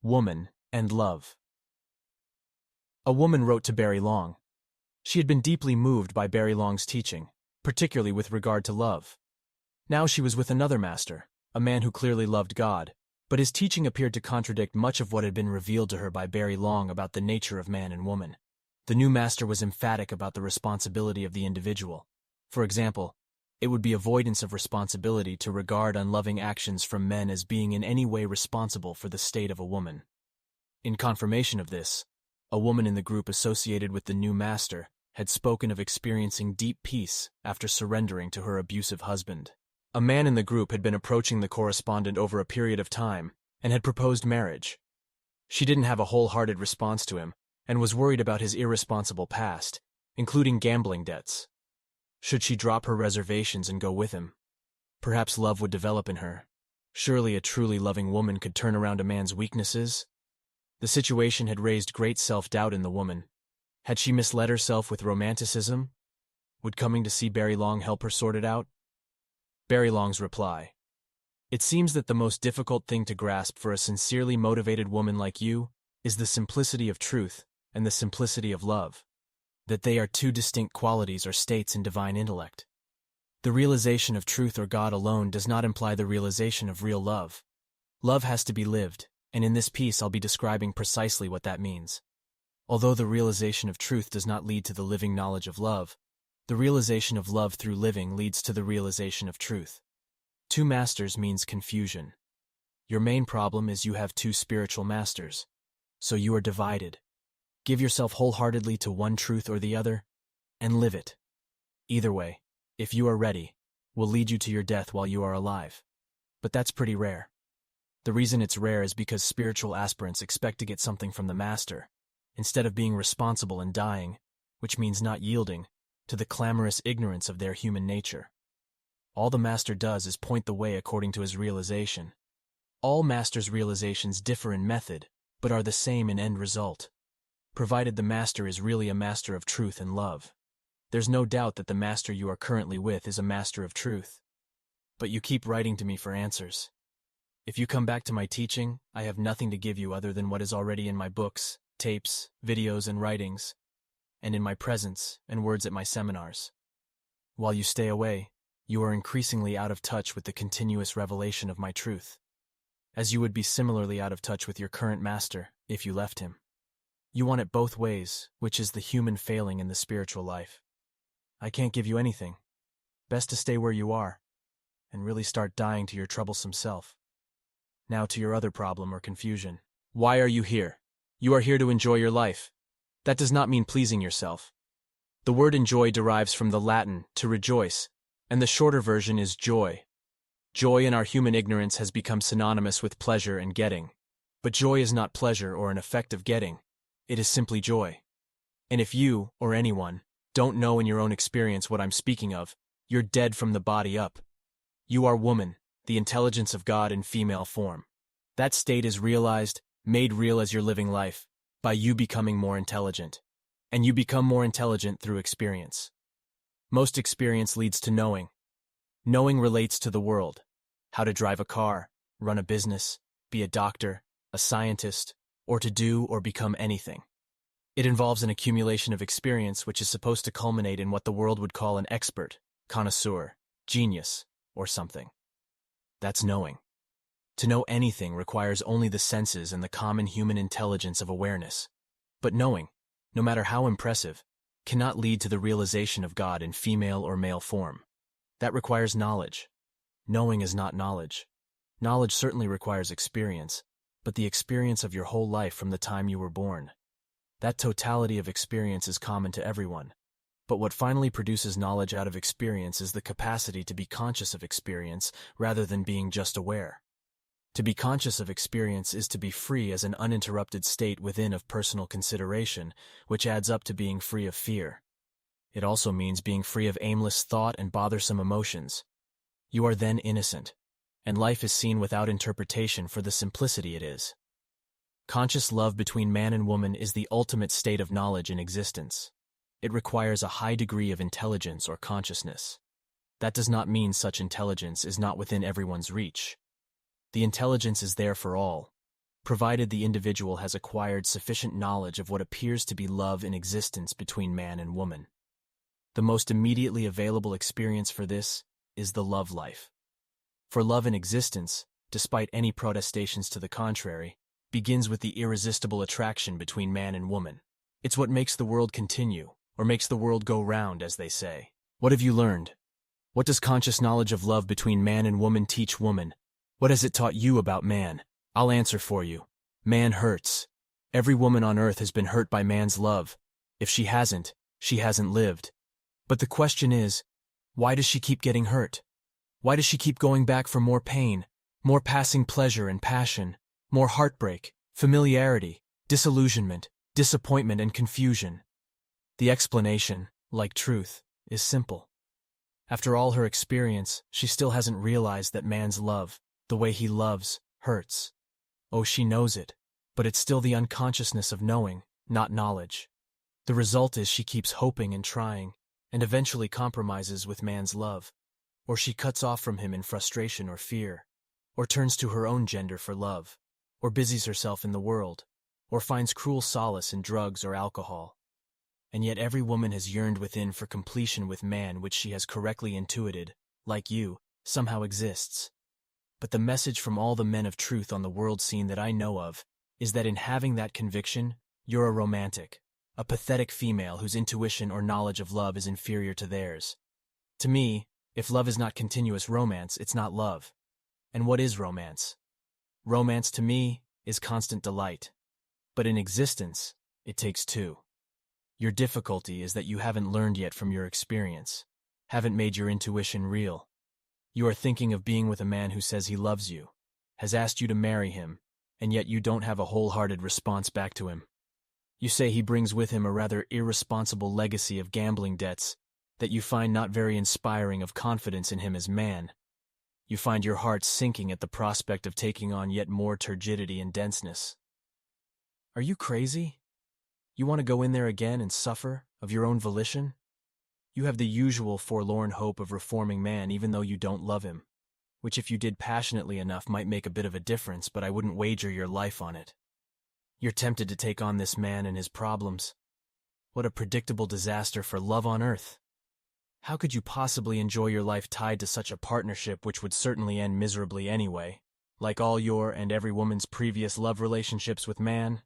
Woman and Love. A woman wrote to Barry Long. She had been deeply moved by Barry Long's teaching, particularly with regard to love. Now she was with another master, a man who clearly loved God, but his teaching appeared to contradict much of what had been revealed to her by Barry Long about the nature of man and woman. The new master was emphatic about the responsibility of the individual. For example, it would be avoidance of responsibility to regard unloving actions from men as being in any way responsible for the state of a woman. In confirmation of this, a woman in the group associated with the new master had spoken of experiencing deep peace after surrendering to her abusive husband. A man in the group had been approaching the correspondent over a period of time and had proposed marriage. She didn't have a wholehearted response to him and was worried about his irresponsible past, including gambling debts. Should she drop her reservations and go with him? Perhaps love would develop in her. Surely a truly loving woman could turn around a man's weaknesses. The situation had raised great self-doubt in the woman. Had she misled herself with romanticism? Would coming to see Barry Long help her sort it out? Barry Long's reply. It seems that the most difficult thing to grasp for a sincerely motivated woman like you is the simplicity of truth and the simplicity of love. That they are two distinct qualities or states in divine intellect. The realization of truth or God alone does not imply the realization of real love. Love has to be lived, and in this piece I'll be describing precisely what that means. Although the realization of truth does not lead to the living knowledge of love, the realization of love through living leads to the realization of truth. Two masters means confusion. Your main problem is you have two spiritual masters, so you are divided. Give yourself wholeheartedly to one truth or the other, and live it. Either way, if you are ready, will lead you to your death while you are alive. But that's pretty rare. The reason it's rare is because spiritual aspirants expect to get something from the master, instead of being responsible and dying, which means not yielding, to the clamorous ignorance of their human nature. All the master does is point the way according to his realization. All masters' realizations differ in method, but are the same in end result. Provided the master is really a master of truth and love. There's no doubt that the master you are currently with is a master of truth. But you keep writing to me for answers. If you come back to my teaching, I have nothing to give you other than what is already in my books, tapes, videos, and writings, and in my presence and words at my seminars. While you stay away, you are increasingly out of touch with the continuous revelation of my truth, as you would be similarly out of touch with your current master if you left him. You want it both ways, which is the human failing in the spiritual life. I can't give you anything. Best to stay where you are, and really start dying to your troublesome self. Now to your other problem or confusion. Why are you here? You are here to enjoy your life. That does not mean pleasing yourself. The word enjoy derives from the Latin to rejoice, and the shorter version is joy. Joy in our human ignorance has become synonymous with pleasure and getting. But joy is not pleasure or an effect of getting. It is simply joy. And if you, or anyone, don't know in your own experience what I'm speaking of, you're dead from the body up. You are woman, the intelligence of God in female form. That state is realized, made real as you're living life, by you becoming more intelligent. And you become more intelligent through experience. Most experience leads to knowing. Knowing relates to the world. How to drive a car, run a business, be a doctor, a scientist, or to do or become anything. It involves an accumulation of experience which is supposed to culminate in what the world would call an expert, connoisseur, genius, or something. That's knowing. To know anything requires only the senses and the common human intelligence of awareness. But knowing, no matter how impressive, cannot lead to the realization of God in female or male form. That requires knowledge. Knowing is not knowledge. Knowledge certainly requires experience, but the experience of your whole life from the time you were born. That totality of experience is common to everyone. But what finally produces knowledge out of experience is the capacity to be conscious of experience rather than being just aware. To be conscious of experience is to be free as an uninterrupted state within of personal consideration, which adds up to being free of fear. It also means being free of aimless thought and bothersome emotions. You are then innocent, and life is seen without interpretation for the simplicity it is. Conscious love between man and woman is the ultimate state of knowledge in existence. It requires a high degree of intelligence or consciousness. That does not mean such intelligence is not within everyone's reach. The intelligence is there for all. provided the individual has acquired sufficient knowledge of what appears to be love in existence between man and woman. The most immediately available experience for this is the love life. For love in existence, despite any protestations to the contrary, begins with the irresistible attraction between man and woman. It's what makes the world continue, or makes the world go round, as they say. What have you learned? What does conscious knowledge of love between man and woman teach woman? What has it taught you about man? I'll answer for you. Man hurts. Every woman on earth has been hurt by man's love. If she hasn't lived. But the question is, why does she keep getting hurt? Why does she keep going back for more pain, more passing pleasure and passion, more heartbreak, familiarity, disillusionment, disappointment, and confusion? The explanation, like truth, is simple. After all her experience, she still hasn't realized that man's love, the way he loves, hurts. Oh, she knows it, but it's still the unconsciousness of knowing, not knowledge. The result is she keeps hoping and trying, and eventually compromises with man's love, or she cuts off from him in frustration or fear, or turns to her own gender for love, or busies herself in the world, or finds cruel solace in drugs or alcohol. And yet every woman has yearned within for completion with man, which she has correctly intuited, like you, somehow exists. But the message from all the men of truth on the world scene that I know of is that in having that conviction, you're a romantic, a pathetic female whose intuition or knowledge of love is inferior to theirs. To me, if love is not continuous romance, it's not love. And what is romance? Romance, to me, is constant delight. But in existence, it takes two. Your difficulty is that you haven't learned yet from your experience, haven't made your intuition real. You are thinking of being with a man who says he loves you, has asked you to marry him, and yet you don't have a wholehearted response back to him. You say he brings with him a rather irresponsible legacy of gambling debts that you find not very inspiring of confidence in him as man. You find your heart sinking at the prospect of taking on yet more turgidity and denseness. Are you crazy? You want to go in there again and suffer of your own volition? You have the usual forlorn hope of reforming man even though you don't love him, which if you did passionately enough might make a bit of a difference, but I wouldn't wager your life on it. You're tempted to take on this man and his problems. What a predictable disaster for love on earth. How could you possibly enjoy your life tied to such a partnership which would certainly end miserably anyway, like all your and every woman's previous love relationships with man?